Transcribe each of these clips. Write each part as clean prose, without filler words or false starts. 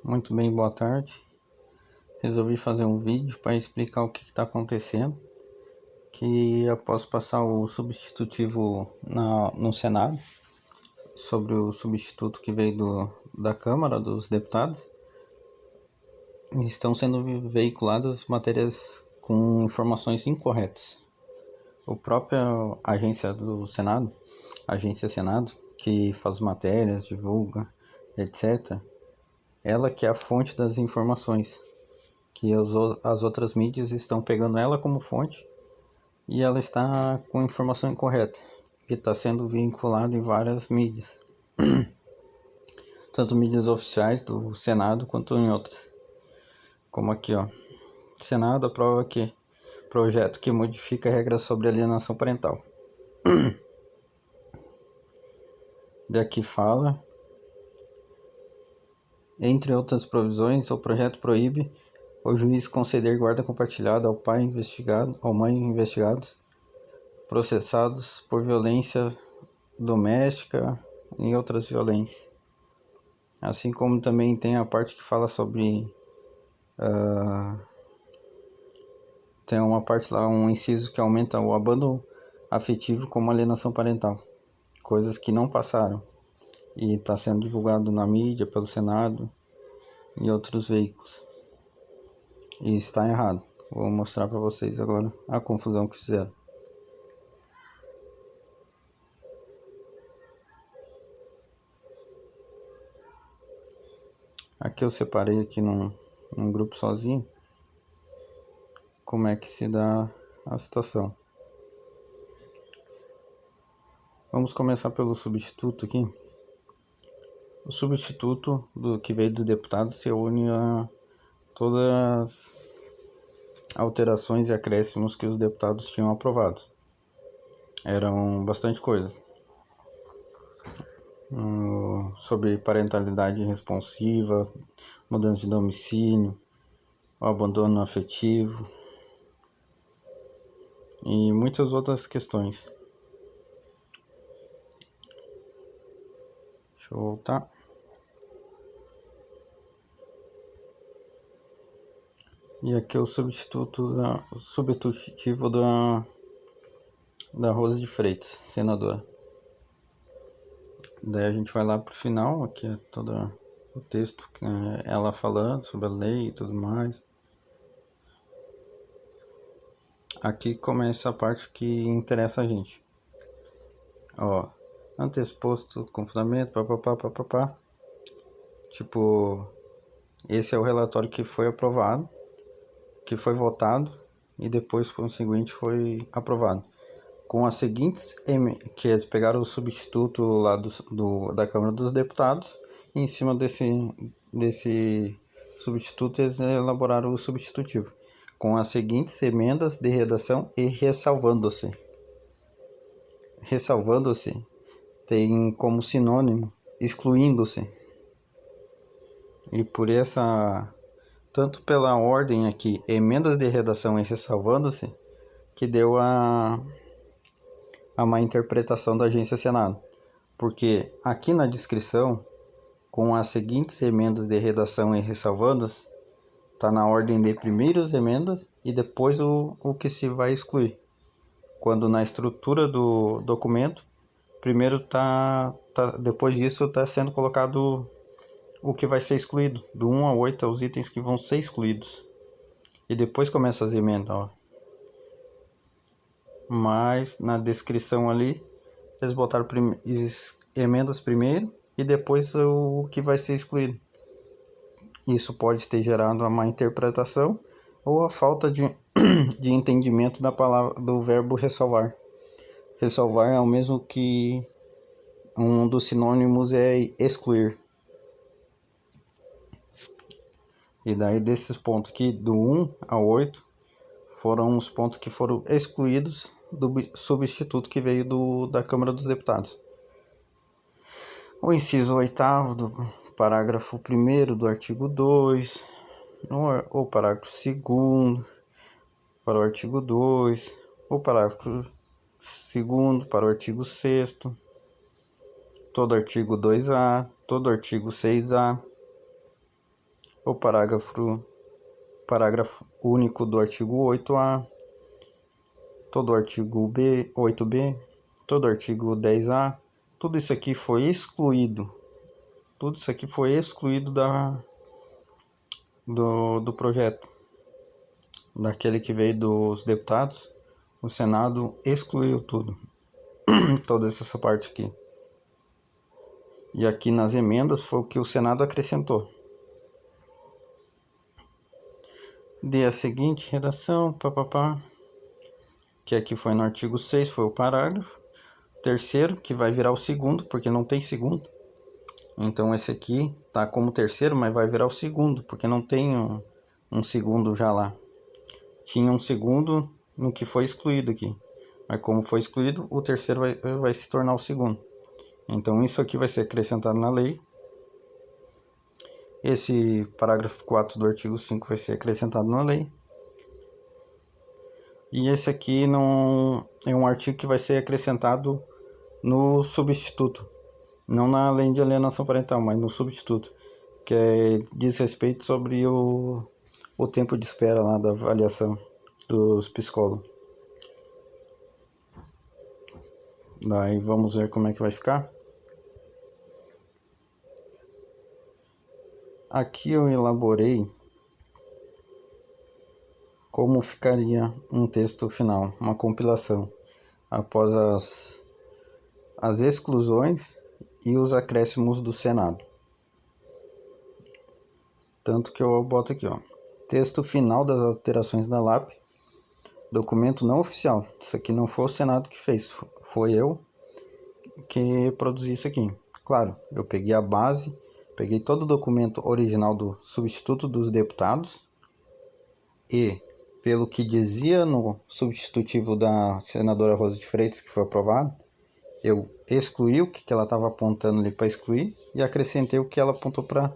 Muito bem, boa tarde. Resolvi fazer um vídeo para explicar o que está acontecendo, que após passar o substitutivo no Senado, sobre o substituto que veio da Câmara dos Deputados, estão sendo veiculadas matérias com informações incorretas. A própria agência do Senado, agência Senado, que faz matérias, divulga, etc., ela que é a fonte das informações, que as outras mídias estão pegando ela como fonte e ela está com informação incorreta, que está sendo vinculado em várias mídias, tanto mídias oficiais do Senado quanto em outras, como aqui, ó. Senado aprova que projeto que modifica regras sobre alienação parental. Daqui fala, entre outras provisões, o projeto proíbe o juiz conceder guarda compartilhada ao pai investigado, ou mãe investigados, processados por violência doméstica e outras violências. Assim como também tem a parte que fala sobre... tem uma parte lá, um inciso que aumenta o abandono afetivo como alienação parental. Coisas que não passaram. E está sendo divulgado na mídia, pelo Senado e outros veículos. E está errado. Vou mostrar para vocês agora a confusão que fizeram. Aqui eu separei aqui num grupo sozinho como é que se dá a situação. Vamos começar pelo substituto aqui. O substituto que veio dos deputados se une a todas as alterações e acréscimos que os deputados tinham aprovado. Eram bastante coisas. Sobre parentalidade responsiva, mudança de domicílio, o abandono afetivo e muitas outras questões. Deixa eu voltar. E aqui é o substitutivo da Rose de Freitas, senadora. Daí a gente vai lá pro final, aqui é todo o texto, ela falando sobre a lei e tudo mais. Aqui começa a parte que interessa a gente. Ó, anteexposto com fundamento, papapá. Tipo, esse é o relatório que foi aprovado, que foi votado e depois, por conseguinte, foi aprovado. Com as seguintes, que eles pegaram o substituto lá da Câmara dos Deputados, e em cima desse substituto eles elaboraram o substitutivo, com as seguintes emendas de redação e ressalvando-se. Ressalvando-se tem como sinônimo excluindo-se. E por essa, tanto pela ordem aqui, emendas de redação e ressalvando-se, que deu a má interpretação da agência Senado, porque aqui na descrição, com as seguintes emendas de redação e ressalvandas, está na ordem de primeiras emendas e depois o que se vai excluir, quando na estrutura do documento, primeiro depois disso está sendo colocado o que vai ser excluído, do 1 ao 8 os itens que vão ser excluídos, e depois começa as emendas, ó. Mas na descrição ali eles botaram emendas primeiro e depois o que vai ser excluído. Isso pode ter gerado uma má interpretação ou a falta de entendimento da palavra, do verbo ressalvar. Ressalvar é o mesmo que um dos sinônimos é excluir. E daí desses pontos aqui, do 1 ao 8, foram os pontos que foram excluídos do substituto que veio da Câmara dos Deputados. O inciso 8º do parágrafo 1º do artigo 2, o parágrafo 2º para o artigo 2, o parágrafo 2º para o artigo 6º, todo artigo 2A, todo artigo 6A, o parágrafo único do artigo 8A, todo o artigo 8B, todo o artigo 10A, tudo isso aqui foi excluído. Tudo isso aqui foi excluído do projeto. Daquele que veio dos deputados, o Senado excluiu tudo. Toda essa parte aqui. E aqui nas emendas foi o que o Senado acrescentou. Dê a seguinte redação, que aqui foi no artigo 6, foi o parágrafo. Terceiro, que vai virar o segundo, porque não tem segundo. Então esse aqui tá como terceiro, mas vai virar o segundo, porque não tem um segundo já lá. Tinha um segundo no que foi excluído aqui. Mas como foi excluído, o terceiro vai se tornar o segundo. Então isso aqui vai ser acrescentado na lei. Esse parágrafo 4 do artigo 5 vai ser acrescentado na lei. E esse aqui não é um artigo que vai ser acrescentado no substituto. Não na lei de alienação parental, mas no substituto. Que diz respeito sobre o tempo de espera lá da avaliação dos psicólogos. Daí vamos ver como é que vai ficar. Aqui eu elaborei como ficaria um texto final, uma compilação, após as exclusões e os acréscimos do Senado. Tanto que eu boto aqui, ó, texto final das alterações da LAP, documento não oficial. Isso aqui não foi o Senado que fez, foi eu que produzi isso aqui. Claro, eu peguei a base, peguei todo o documento original do substituto dos deputados e, pelo que dizia no substitutivo da senadora Rosa de Freitas, que foi aprovado, eu excluí o que ela estava apontando ali para excluir e acrescentei o que ela apontou para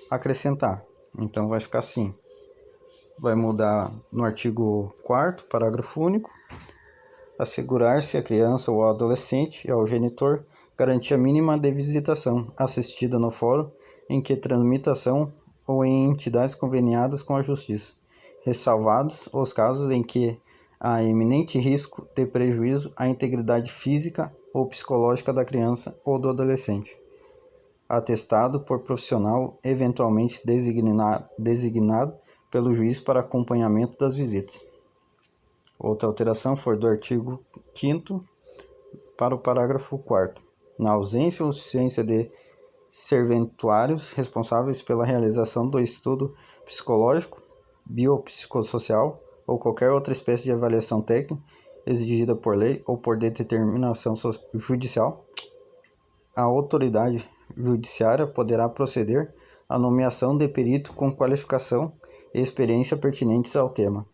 acrescentar. Então vai ficar assim. Vai mudar no artigo 4º, parágrafo único, assegurar-se a criança ou adolescente e ao genitor garantia mínima de visitação assistida no fórum em que tramitação ou em entidades conveniadas com a Justiça, ressalvados os casos em que há eminente risco de prejuízo à integridade física ou psicológica da criança ou do adolescente, atestado por profissional eventualmente designado pelo juiz para acompanhamento das visitas. Outra alteração foi do artigo 5º para o parágrafo 4º. Na ausência ou insuficiência de serventuários responsáveis pela realização do estudo psicológico, biopsicossocial ou qualquer outra espécie de avaliação técnica exigida por lei ou por determinação judicial, a autoridade judiciária poderá proceder à nomeação de perito com qualificação e experiência pertinentes ao tema,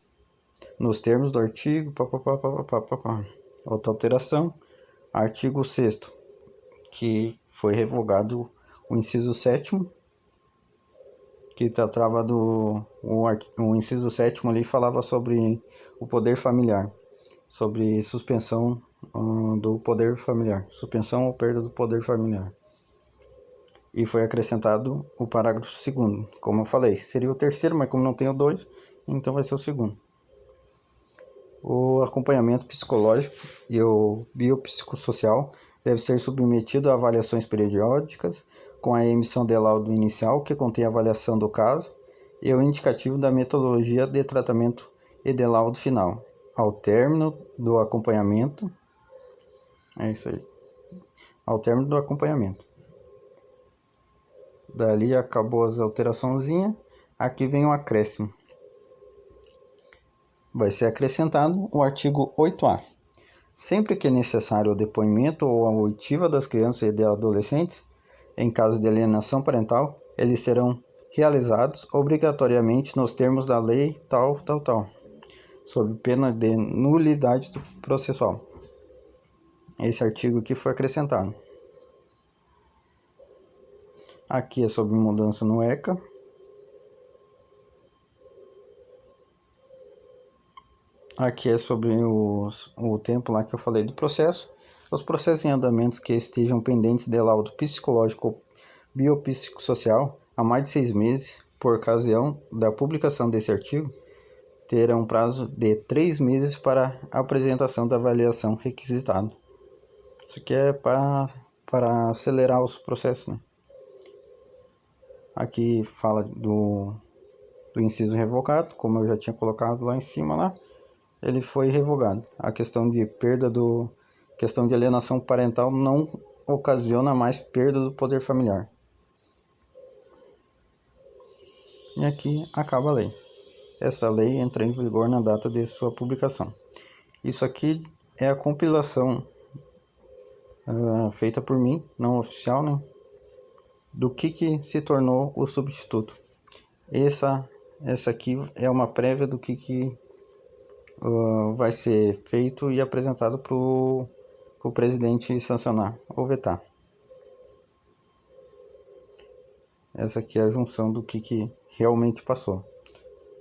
nos termos do artigo... Outra alteração, artigo 6º, que foi revogado o inciso 7º, que tratava o inciso 7º ali falava sobre o poder familiar, sobre suspensão do poder familiar, suspensão ou perda do poder familiar. E foi acrescentado o parágrafo 2º, como eu falei, seria o terceiro, mas como não tem o 2, então vai ser o segundo. O acompanhamento psicológico e o biopsicossocial deve ser submetido a avaliações periódicas, com a emissão de laudo inicial, que contém a avaliação do caso, e o indicativo da metodologia de tratamento e de laudo final. Ao término do acompanhamento, é isso aí, ao término do acompanhamento. Dali acabou as alteraçõezinhas, aqui vem o acréscimo. Vai ser acrescentado o artigo 8A. Sempre que necessário o depoimento ou a oitiva das crianças e de adolescentes, em caso de alienação parental, eles serão realizados obrigatoriamente nos termos da lei tal, sob pena de nulidade processual. Esse artigo aqui foi acrescentado. Aqui é sobre mudança no ECA. Aqui é sobre o tempo lá que eu falei do processo. Os processos em andamentos que estejam pendentes de laudo psicológico ou biopsicossocial há mais de 6 meses por ocasião da publicação desse artigo, terá um prazo de 3 meses para a apresentação da avaliação requisitada. Isso aqui é para acelerar os processos, né? Aqui fala do inciso revogado, como eu já tinha colocado lá em cima lá, ele foi revogado. A questão de questão de alienação parental não ocasiona mais perda do poder familiar. E aqui acaba a lei. Esta lei entra em vigor na data de sua publicação. Isso aqui é a compilação feita por mim, não oficial, né? Do que se tornou o substituto. Essa aqui é uma prévia do que vai ser feito e apresentado para o presidente sancionar ou vetar. Essa aqui é a junção do que realmente passou.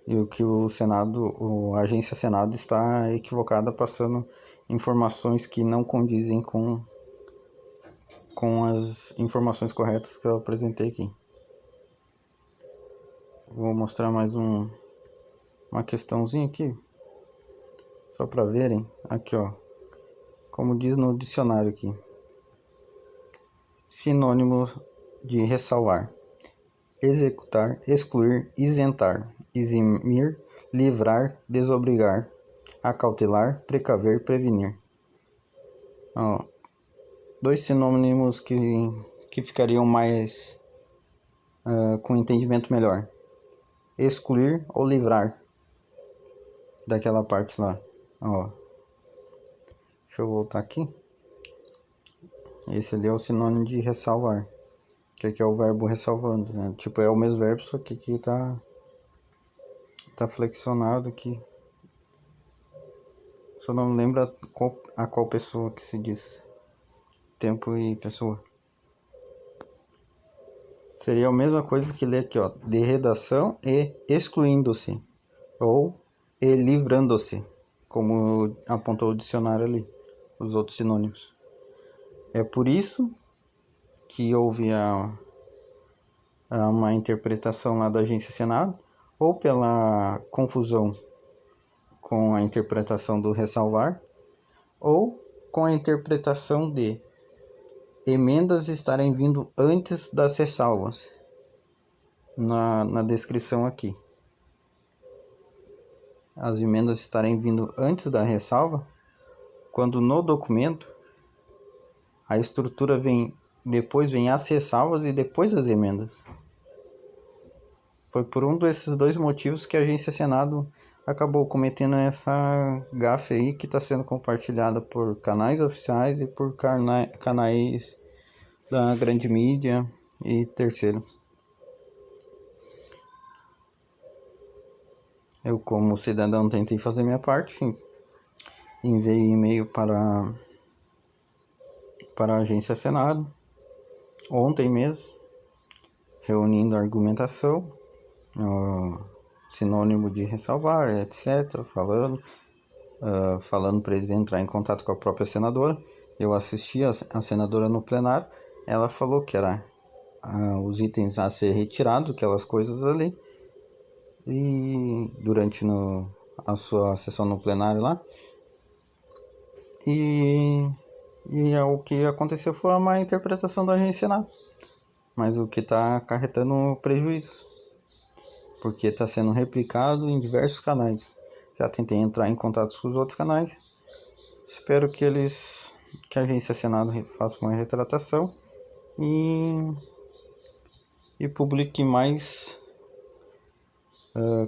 E o que o Senado, a agência Senado está equivocada, passando informações que não condizem com as informações corretas que eu apresentei aqui. Vou mostrar mais uma questãozinha aqui, só para verem. Aqui, ó, como diz no dicionário aqui: sinônimos de ressalvar: executar, excluir, isentar, eximir, livrar, desobrigar, acautelar, precaver, prevenir. Ó, 2 sinônimos que ficariam mais com entendimento melhor: excluir ou livrar daquela parte lá. Ó, deixa eu voltar aqui. Esse ali é o sinônimo de ressalvar, que aqui é o verbo ressalvando, né? Tipo, é o mesmo verbo, só que aqui tá flexionado aqui. Só não lembro a qual pessoa que se diz. Tempo e pessoa. Seria a mesma coisa que ler aqui, ó, de redação e excluindo-se, ou e livrando-se, como apontou o dicionário ali, os outros sinônimos. É por isso que houve uma interpretação lá da agência Senado, ou pela confusão com a interpretação do ressalvar, ou com a interpretação de emendas estarem vindo antes das ressalvas, na descrição aqui. As emendas estarem vindo antes da ressalva, quando no documento a estrutura depois vem as ressalvas e depois as emendas. Foi por um desses 2 motivos que a agência Senado acabou cometendo essa gafe aí, que está sendo compartilhada por canais oficiais e por canais da grande mídia e terceiro. Eu, como cidadão, tentei fazer minha parte, enviei e-mail para a agência Senado ontem mesmo, reunindo argumentação, sinônimo de ressalvar, etc., falando para eles entrar em contato com a própria senadora. Eu assisti a senadora no plenário, ela falou que era os itens a ser retirados, aquelas coisas ali, e durante a sua sessão no plenário lá, e o que aconteceu foi uma má interpretação da agência Senado, mas o que está acarretando prejuízos, porque está sendo replicado em diversos canais. Já tentei entrar em contato com os outros canais, espero que a agência Senado faça uma retratação e publique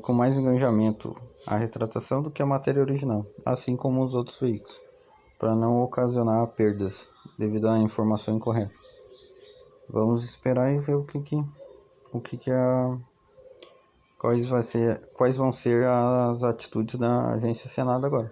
com mais engajamento a retratação do que a matéria original, assim como os outros veículos, para não ocasionar perdas devido à informação incorreta. Vamos esperar e ver quais vão ser as atitudes da agência Senado agora.